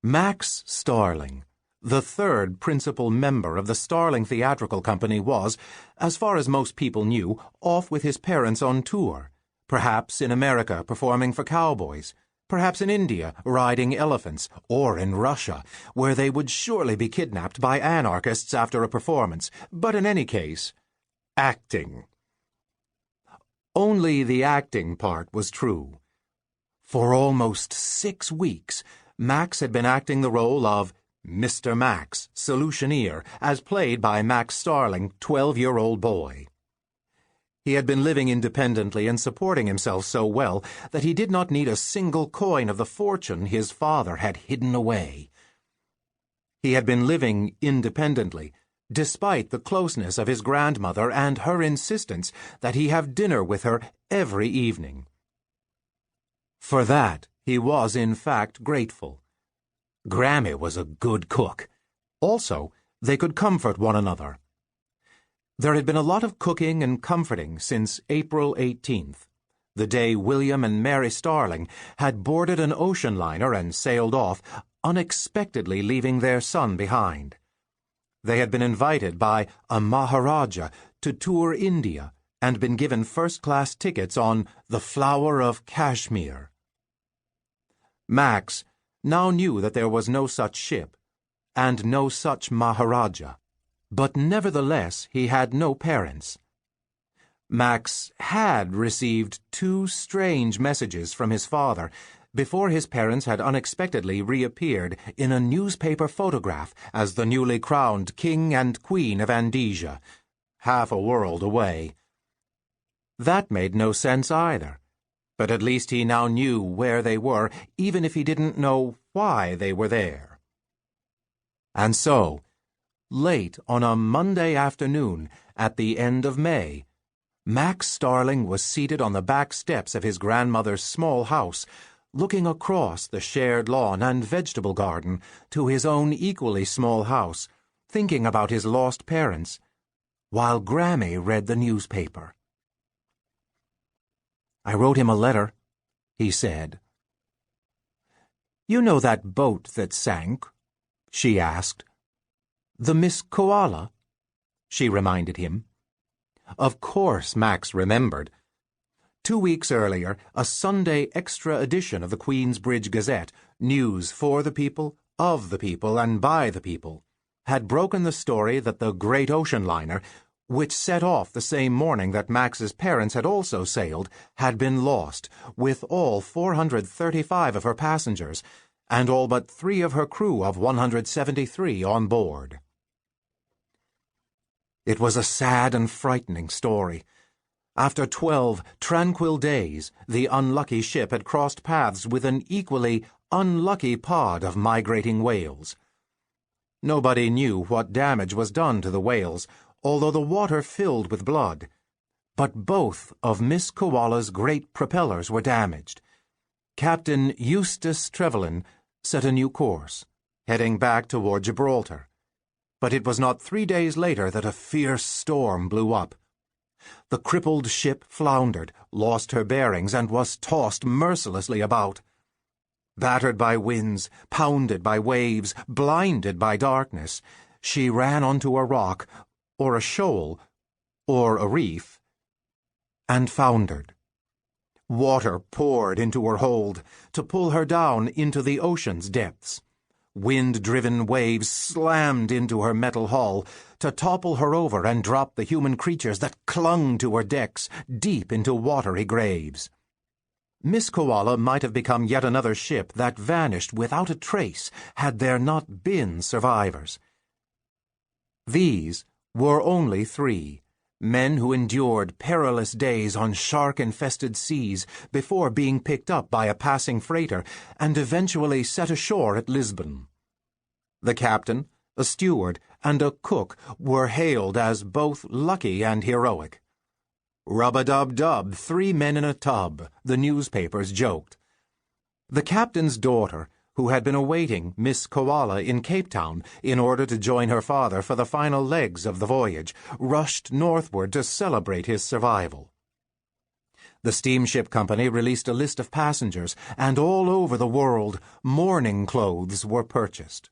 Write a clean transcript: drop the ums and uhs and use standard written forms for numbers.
Max Starling, the third principal member of the Starling Theatrical Company, was, as far as most people knew, off with his parents on tour, perhaps in America performing for cowboys, perhaps in India riding elephants, or in Russia, where they would surely be kidnapped by anarchists after a performance, but in any case, acting. Only the acting part was true. For almost 6 weeks, Max had been acting the role of Mr. Max, Solutioneer, as played by Max Starling, 12-year-old boy. He had been living independently and supporting himself so well that he did not need a single coin of the fortune his father had hidden away. He had been living independently, despite the closeness of his grandmother and her insistence that he have dinner with her every evening. For that, he was in fact grateful. Grammy was a good cook. Also, they could comfort one another. There had been a lot of cooking and comforting since April 18th, the day William and Mary Starling had boarded an ocean liner and sailed off, unexpectedly leaving their son behind. They had been invited by a Maharaja to tour India and been given first-class tickets on the Flower of Kashmir. Max now knew that there was no such ship, and no such Maharaja, but nevertheless he had no parents. Max had received 2 strange messages from his father before his parents had unexpectedly reappeared in a newspaper photograph as the newly crowned King and Queen of Andesia, half a world away. That made no sense either. But at least he now knew where they were, even if he didn't know why they were there. And so, late on a Monday afternoon at the end of May, Max Starling was seated on the back steps of his grandmother's small house, looking across the shared lawn and vegetable garden to his own equally small house, thinking about his lost parents, while Grammy read the newspaper. "I wrote him a letter," he said. "You know that boat that sank?" she asked. "The Miss Koala?" she reminded him. Of course Max remembered. 2 weeks earlier, a Sunday extra edition of the Queensbridge Gazette, news for the people, of the people, and by the people, had broken the story that the great ocean liner, which set off the same morning that Max's parents had also sailed, had been lost, with all 435 of her passengers, and all but 3 of her crew of 173 on board. It was a sad and frightening story. After 12 tranquil days, the unlucky ship had crossed paths with an equally unlucky pod of migrating whales. Nobody knew what damage was done to the whales, although the water filled with blood. But both of Miss Koala's great propellers were damaged. Captain Eustace Trevelyan set a new course, heading back toward Gibraltar. But it was not 3 days later that a fierce storm blew up. The crippled ship floundered, lost her bearings, and was tossed mercilessly about. Battered by winds, pounded by waves, blinded by darkness, she ran onto a rock, or a shoal, or a reef, and foundered. Water poured into her hold to pull her down into the ocean's depths. Wind-driven waves slammed into her metal hull to topple her over and drop the human creatures that clung to her decks deep into watery graves. Miss Koala might have become yet another ship that vanished without a trace had there not been survivors. These were only 3, men who endured perilous days on shark-infested seas before being picked up by a passing freighter and eventually set ashore at Lisbon. The captain, a steward, and a cook were hailed as both lucky and heroic. "Rub-a-dub-dub, 3 men in a tub," the newspapers joked. The captain's daughter, who had been awaiting Miss Koala in Cape Town in order to join her father for the final legs of the voyage, rushed northward to celebrate his survival. The steamship company released a list of passengers, and all over the world mourning clothes were purchased.